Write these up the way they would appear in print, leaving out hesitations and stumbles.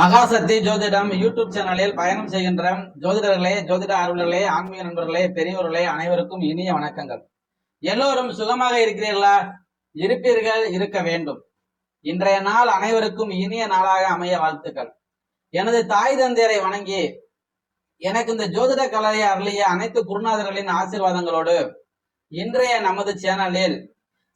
மகாசக்தி ஜோதிடம் யூடியூப் சேனலில் பயணம் செய்கின்ற ஜோதிடர்களே, ஜோதிட ஆர்வலர்களே, ஆன்மீக நண்பர்களே, பெரியவர்களே, அனைவருக்கும் இனிய வணக்கங்கள். எல்லோரும் சுகமாக இருக்கிறீர்களா? இருப்பீர்கள், இருக்க வேண்டும். இன்றைய நாள் அனைவருக்கும் இனிய நாளாக அமைய வாழ்த்துக்கள். எனது தாய் தந்தையரை வணங்கி எனக்கு இந்த ஜோதிட கலையை அருளிய அனைத்து குருநாதர்களின் ஆசீர்வாதங்களோடு இன்றைய நமது சேனலில்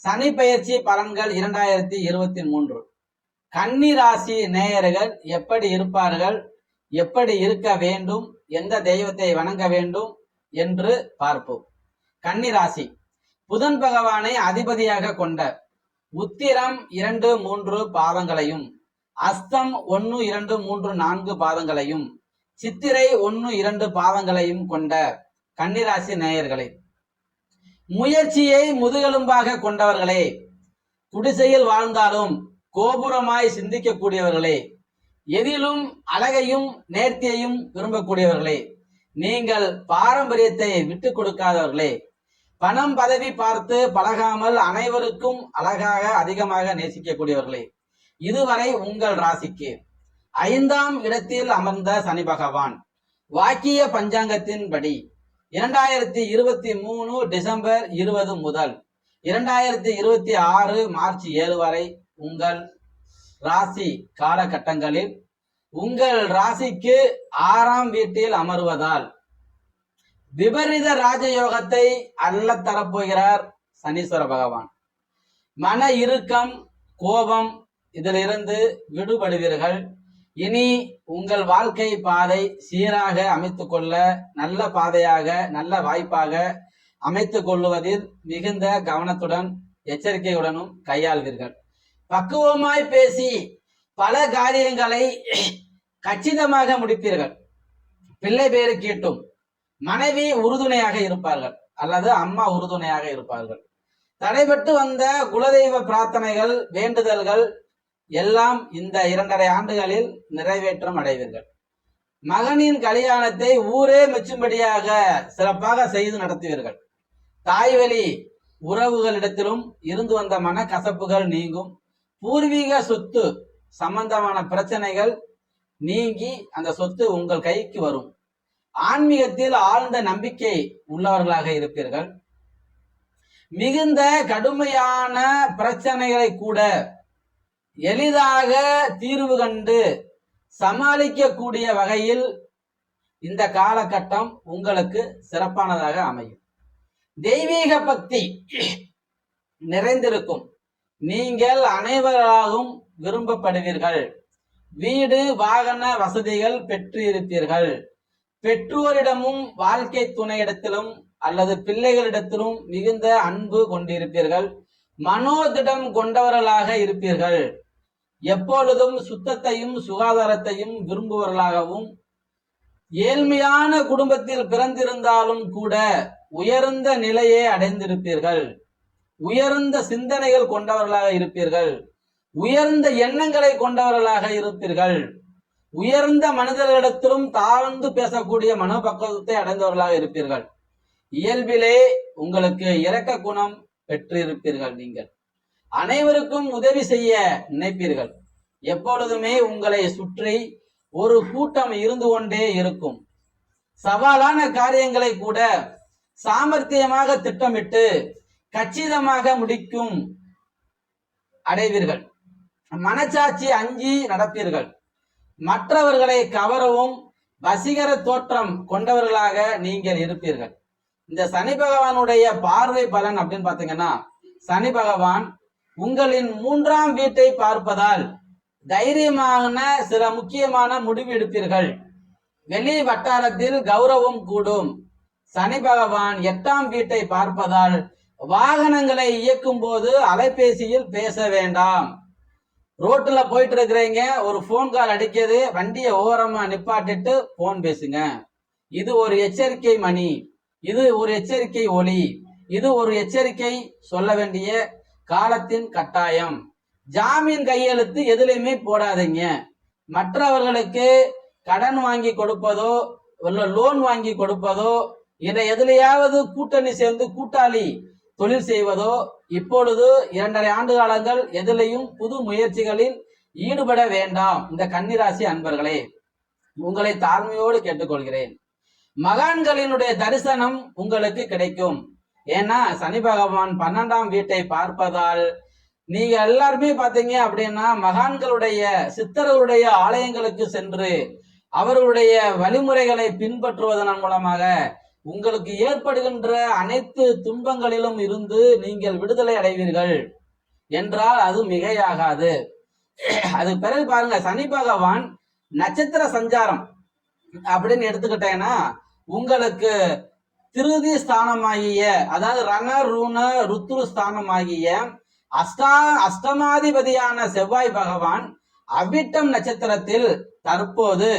சனி பெயர்ச்சி பலன்கள் 2023 கன்னி ராசி நேயர்கள் எப்படி இருப்பார்கள், எப்படி இருக்க வேண்டும், எந்த தெய்வத்தை வணங்க வேண்டும் என்று பார்ப்போம். கன்னி ராசி புதன் பகவானை அதிபதியாக கொண்ட உத்திரம் 2, 3 பாதங்களையும், அஸ்தம் 1, 2, 3, 4 பாதங்களையும், சித்திரை 1, 2 பாதங்களையும் கொண்ட கன்னிராசி நேயர்களே, முயற்சியை முதுகெலும்பாக கொண்டவர்களே, குடிசையில் வாழ்ந்தாலும் கோபுரமாய் சிந்திக்கக்கூடியவர்களே, எதிலும் அழகையும் நேர்த்தியையும் விரும்பக்கூடியவர்களே, நீங்கள் பாரம்பரியத்தை விட்டு கொடுக்காதவர்களே, பணம் பதவி பார்த்து பழகாமல் அனைவருக்கும் அழகாக அதிகமாக நேசிக்கக்கூடியவர்களே, இதுவரை உங்கள் ராசிக்கு 5ஆம் இடத்தில் அமர்ந்த சனி பகவான் வாக்கிய பஞ்சாங்கத்தின்படி 2023 டிசம்பர் 20 முதல் 2026 மார்ச் 7 வரை உங்கள் ராசி காலகட்டங்களில் உங்கள் ராசிக்கு 6ஆம் வீட்டில் அமர்வதால் விபரீத ராஜயோகத்தை அள்ள தரப்போகிறார் சனீஸ்வர பகவான். மன இறுக்கம், கோபம் இதிலிருந்து விடுபடுவீர்கள். இனி உங்கள் வாழ்க்கை பாதை சீராக அமைத்து கொள்ள, நல்ல பாதையாக, நல்ல வாய்ப்பாக அமைத்து கொள்ளுவதில் மிகுந்த கவனத்துடன் எச்சரிக்கையுடனும் கையாள்வீர்கள். பக்குவமாய் பேசி பல காரியங்களை கச்சிதமாக முடிப்பீர்கள். பிள்ளை பேரு கேட்டும் மனைவி உறுதுணையாக இருப்பார்கள் அல்லது அம்மா உறுதுணையாக இருப்பார்கள். தடைபட்டு வந்த குலதெய்வ பிரார்த்தனைகள், வேண்டுதல்கள் எல்லாம் இந்த 2.5 ஆண்டுகளில் நிறைவேற்றம் அடைவீர்கள். மகனின் கல்யாணத்தை ஊரே மெச்சும்படியாக சிறப்பாக செய்து நடத்துவீர்கள். தாய்வழி உறவுகளிடத்திலும் இருந்து வந்த மனக்கசப்புகள் நீங்கும். பூர்வீக சொத்து சம்பந்தமான பிரச்சனைகள் நீங்கி அந்த சொத்து உங்கள் கைக்கு வரும். ஆன்மீகத்தில் ஆழ்ந்த நம்பிக்கை உள்ளவர்களாக இருப்பீர்கள். மிகுந்த கடுமையான பிரச்சனைகளை கூட எளிதாக தீர்வு கண்டு சமாளிக்கக்கூடிய வகையில் இந்த காலகட்டம் உங்களுக்கு சிறப்பானதாக அமையும். தெய்வீக பக்தி நிறைந்திருக்கும். நீங்கள் அனைவராகவும் விரும்பப்படுவீர்கள். வீடு வாகன வசதிகள் பெற்று இருப்பீர்கள். பெற்றோரிடமும் வாழ்க்கை துணையிடத்திலும் அல்லது பிள்ளைகளிடத்திலும் மிகுந்த அன்பு கொண்டிருப்பீர்கள். மனோதிடம் கொண்டவர்களாக இருப்பீர்கள். எப்பொழுதும் சுத்தத்தையும் சுகாதாரத்தையும் விரும்புவர்களாகவும், ஏழ்மையான குடும்பத்தில் பிறந்திருந்தாலும் கூட உயர்ந்த நிலையை அடைந்திருப்பீர்கள். உயர்ந்த சிந்தனைகள் கொண்டவர்களாக இருப்பீர்கள். உயர்ந்த எண்ணங்களை கொண்டவர்களாக இருப்பீர்கள். உயர்ந்த மனிதர்களிடத்திலும் தாழ்ந்து பேசக்கூடிய மனோபக்குவத்தை அடைந்தவர்களாக இருப்பீர்கள். இயல்பிலே உங்களுக்கு இரக்க குணம் பெற்றிருப்பீர்கள். நீங்கள் அனைவருக்கும் உதவி செய்ய நினைப்பீர்கள். எப்பொழுதுமே உங்களை சுற்றி ஒரு கூட்டம் இருந்து கொண்டே இருக்கும். சவாலான காரியங்களை கூட சாமர்த்தியமாக திட்டமிட்டு கச்சிதமாக முடிக்கும் அடைவீர்கள். மனச்சாட்சி அஞ்சி நடப்பீர்கள். மற்றவர்களை கவரவும் வசீகர தோற்றம் கொண்டவர்களாக நீங்கள் இருப்பீர்கள். இந்த சனி பகவானுடைய பார்வை பலன் அப்படின்னு பாத்தீங்கன்னா, சனி பகவான் உங்களின் 3ஆம் வீட்டை பார்ப்பதால் தைரியமான சில முக்கியமான முடிவு எடுப்பீர்கள். வெளி வட்டாரத்தில் கௌரவம் கூடும். சனி பகவான் 8ஆம் வீட்டை பார்ப்பதால் வாகனங்களை இயக்கும் போது அலைபேசியில் பேச வேண்டாம். ரோட்ல போயிட்டு இருக்கிறீங்க, ஒரு போன் கால் அடிக்கிறது, வண்டியை ஓரமா நிப்பாட்டிட்டு போன் பேசுங்க. இது ஒரு எச்சரிக்கை மணி, இது ஒரு எச்சரிக்கை ஒலி, இது ஒரு எச்சரிக்கை சொல்ல வேண்டிய காலத்தின் கட்டாயம். ஜாமீன் கையெழுத்து எதுலையுமே போடாதீங்க. மற்றவர்களுக்கு கடன் வாங்கி கொடுப்பதோ லோன் வாங்கி கொடுப்பதோ, இதை எதுலையாவது கூட்டணி சேர்ந்து கூட்டாளி தொழில் செய்வதோ, இப்பொழுது 2.5 ஆண்டு காலங்கள் எதிலையும் புது முயற்சிகளில் ஈடுபட வேண்டாம். இந்த கன்னிராசி அன்பர்களே, உங்களை தாழ்மையோடு கேட்டுக்கொள்கிறேன். மகான்களினுடைய தரிசனம் உங்களுக்கு கிடைக்கும். ஏன்னா சனி பகவான் 12ஆம் வீட்டை பார்ப்பதால் நீங்க எல்லாருமே பாத்தீங்க அப்படின்னா மகான்களுடைய சித்தர்களுடைய ஆலயங்களுக்கு சென்று அவர்களுடைய வழிமுறைகளை பின்பற்றுவதன் மூலமாக உங்களுக்கு ஏற்படுகின்ற அனைத்து துன்பங்களிலும் இருந்து நீங்கள் விடுதலை அடைவீர்கள் என்றால் அது மிகையாகாது. அது பிறகு பாருங்க, சனி பகவான் நட்சத்திர சஞ்சாரம் அப்படின்னு எடுத்துக்கிட்டேன்னா உங்களுக்கு திருதி ஸ்தானமாகிய, அதாவது ரண ருண ருத்ரு ஸ்தானமாகிய அஷ்டமாதிபதியான செவ்வாய் பகவான் அவிட்டம் நட்சத்திரத்தில் தற்போது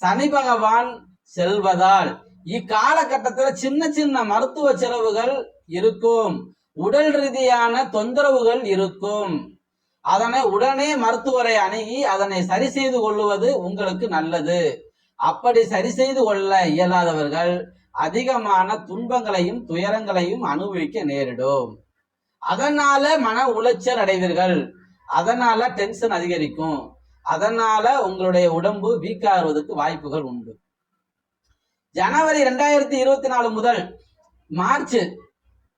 சனி பகவான் செல்வதால் இக்காலகட்டத்தில் சின்ன சின்ன மருத்துவ செலவுகள் இருக்கும், உடல் ரீதியான தொந்தரவுகள் இருக்கும். அதனை உடனே மருத்துவரை அணுகி அதனை சரி செய்து கொள்வது உங்களுக்கு நல்லது. அப்படி சரி செய்து கொள்ள இயலாதவர்கள் அதிகமான துன்பங்களையும் துயரங்களையும் அனுபவிக்க நேரிடும். அதனால மன உளைச்சல் அடைவீர்கள், அதனால டென்ஷன் அதிகரிக்கும், அதனால உங்களுடைய உடம்பு வீக்காகுவதற்கு வாய்ப்புகள் உண்டு. ஜனவரி 2024 முதல் மார்ச்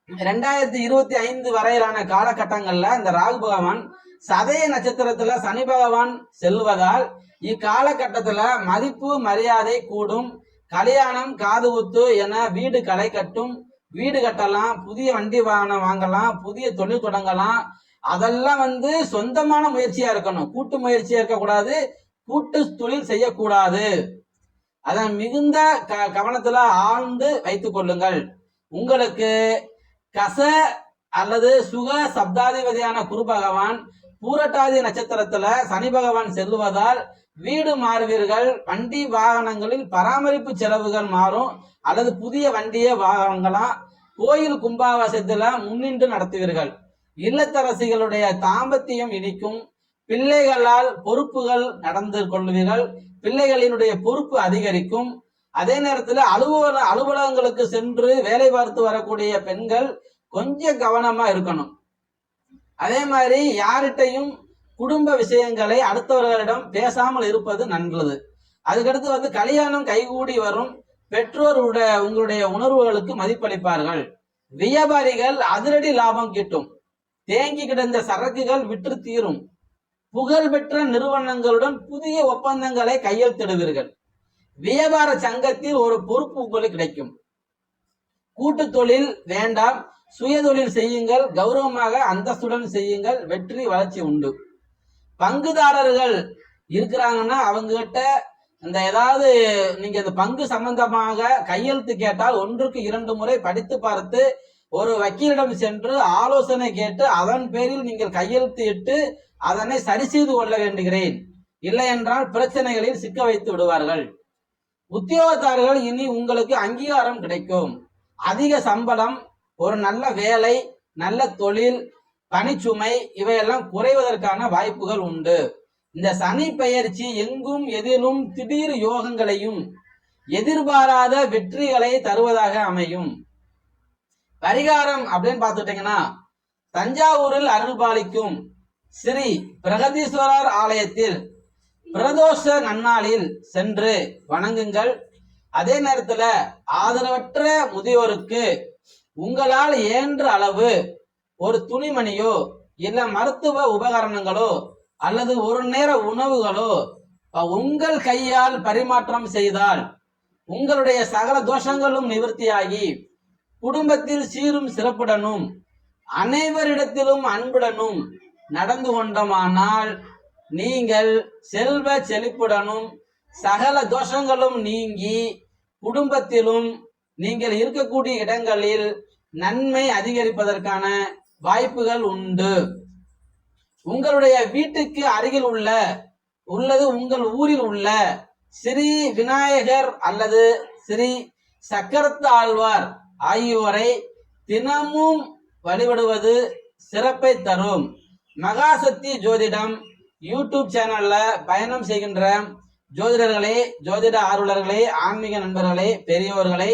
2025 வரையிலான காலகட்டங்கள்ல இந்த ராகு பகவான் சதய நட்சத்திரத்துல சனி பகவான் செல்வதால் இக்காலகட்டத்துல மதிப்பு மரியாதை கூடும். கல்யாணம், காது குத்து என வீடு களை கட்டும், வீடு கட்டலாம், புதிய வண்டி வாகனம் வாங்கலாம், புதிய தொழில் தொடங்கலாம். அதெல்லாம் சொந்தமான முயற்சியா இருக்கணும், கூட்டு முயற்சியா இருக்கக்கூடாது, கூட்டு தொழில் செய்யக்கூடாது. அதன் மிகுந்த கவனத்துல ஆழ்ந்து வைத்துக் கொள்ளுங்கள். உங்களுக்கு கச அல்லது சுக சப்தாதிபதியான குரு பகவான் பூரட்டாதி நட்சத்திரத்துல சனி பகவான் செல்வதால் வீடு மாறுவீர்கள், வண்டி வாகனங்களில் பராமரிப்பு செலவுகள் மாறும், அல்லது புதிய வண்டியை வாங்கலாம். கோயில் கும்பாவாசத்துல முன்னின்று நடத்துவீர்கள். இல்லத்தரசிகளுடைய தாம்பத்தியம் இனிக்கும், பிள்ளைகளால் பொறுப்புகள் நடந்து கொள்வீர்கள், பிள்ளைகளினுடைய பொறுப்பு அதிகரிக்கும். அதே நேரத்தில் அலுவலகங்களுக்கு சென்று வேலை பார்த்து வரக்கூடிய பெண்கள் கொஞ்சம் கவனமா இருக்கணும். அதே மாதிரி யார்கிட்டையும் குடும்ப விஷயங்களை அடுத்தவர்களிடம் பேசாமல் இருப்பது நல்லது. அதுக்கடுத்து கல்யாணம் கைகூடி வரும், பெற்றோர் உங்களுடைய உணர்வுகளுக்கு மதிப்பளிப்பார்கள், வியாபாரிகள் அதிரடி லாபம் கிட்டும், தேங்கி கிடந்த சரக்குகள் விற்று தீரும், புகழ்பெற்ற நிறுவனங்களுடன் புதிய ஒப்பந்தங்களை கையெழுத்திடுவீர்கள், வியாபார சங்கத்தில் ஒரு பொறுப்பு உங்களுக்கு கிடைக்கும். கூட்டு தொழில் வேண்டாம், சுய தொழில் செய்யுங்கள், கௌரவமாக அந்தஸ்துடன் செய்யுங்கள், வெற்றி வளர்ச்சி உண்டு. பங்குதாரர்கள் இருக்கிறாங்கன்னா அவங்க கிட்ட இந்த ஏதாவது நீங்க இந்த பங்கு சம்பந்தமாக கையெழுத்து கேட்டால் 1க்கு 2 முறை படித்து பார்த்து ஒரு வக்கீலிடம் சென்று ஆலோசனை கேட்டு அதன் பேரில் நீங்கள் கையெழுத்து இட்டு அதனை சரி செய்து கொள்ள வேண்டுகிறேன். இல்லை என்றால் பிரச்சனைகளில் சிக்க வைத்து விடுவார்கள். உத்தியோகத்தார்கள் இனி உங்களுக்கு அங்கீகாரம் கிடைக்கும், அதிக சம்பளம், ஒரு நல்ல வேலை, நல்ல தொழில், பணிச்சுமை இவையெல்லாம் குறைவதற்கான வாய்ப்புகள் உண்டு. இந்த சனி பெயர்ச்சி எங்கும் எதிலும் திடீர் யோகங்களையும் எதிர்பாராத வெற்றிகளை தருவதாக அமையும். பரிகாரம் அப்படின்னு பார்த்துட்டீங்கன்னா, தஞ்சாவூரில் அருள்பாலிக்கும் ஸ்ரீ பிரகதீஸ்வரர் ஆலயத்தில் பிரதோஷ நன்னாளில் சென்று வணங்குங்கள். அதே நேரத்துல ஆதரவற்ற முதியோருக்கு உங்களால் இயன்ற அளவு ஒரு துணிமணியோ இல்ல மருத்துவ உபகரணங்களோ அல்லது ஒரு நேர உணவுகளோ உங்கள் கையால் பரிமாற்றம் செய்தால் உங்களுடைய சகல தோஷங்களும் நிவர்த்தியாகி குடும்பத்தில் சீரும் சிறப்புடனும் அனைவரிடத்திலும் அன்புடனும் நடந்து கொண்டோமானால் நீங்கள் செல்வ செழிப்புடனும் சகல தோஷங்களும் நீங்கி குடும்பத்திலும் நீங்கள் இருக்கக்கூடிய இடங்களில் நன்மை அதிகரிப்பதற்கான வாய்ப்புகள் உண்டு. உங்களுடைய வீட்டுக்கு அருகில் உள்ளது உங்கள் ஊரில் உள்ள ஸ்ரீ விநாயகர் அல்லது ஸ்ரீ சக்கரத்து ஆழ்வார் ஆகியோரை தினமும் வழிபடுவது சிறப்பை தரும். மகாசக்தி ஜோதிடம் யூடியூப் சேனல்ல பயணம் செய்கின்ற ஜோதிடர்களே, ஜோதிட ஆர்வலர்களே, ஆன்மீக நண்பர்களே, பெரியோர்களே,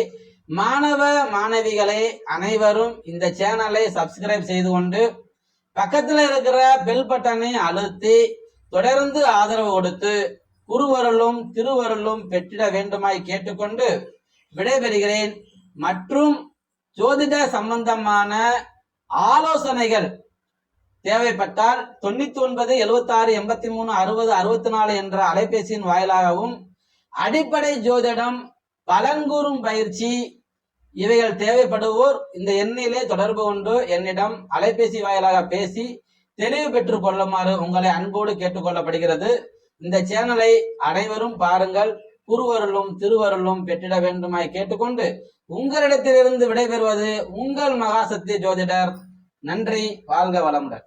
மாணவ மாணவிகளே அனைவரும் இந்த சேனலை சப்ஸ்கிரைப் செய்து கொண்டு பக்கத்துல இருக்கிற பெல் பட்டனை அழுத்தி தொடர்ந்து ஆதரவு கொடுத்து குருவருளும் திருவருளும் பெற்றிட வேண்டுமாய் கேட்டுக்கொண்டு விடைபெறுகிறேன். மற்றும் ஜோதிட சம்பந்தமான ஆலோசனைகள் தேவைப்பட்டால் 99 76 83 60 64 என்ற அலைபேசியின் வாயிலாகவும், அடிப்படை ஜோதிடம், பலன்கூறும் பயிற்சி இவைகள் தேவைப்படுவோர் இந்த எண்ணிலே தொடர்பு கொண்டு என்னிடம் அலைபேசி வாயிலாக பேசி தெளிவு பெற்றுக் கொள்ளுமாறு உங்களை அன்போடு கேட்டுக்கொள்ளப்படுகிறது. இந்த சேனலை அனைவரும் பாருங்கள். குருவருளும் திருவருளும் பெற்றிட வேண்டுமாய் கேட்டுக்கொண்டு உங்களிடத்திலிருந்து விடைபெறுவது உங்கள் மகாசக்தி ஜோதிடர். நன்றி. வாழ்க வளமுடன்.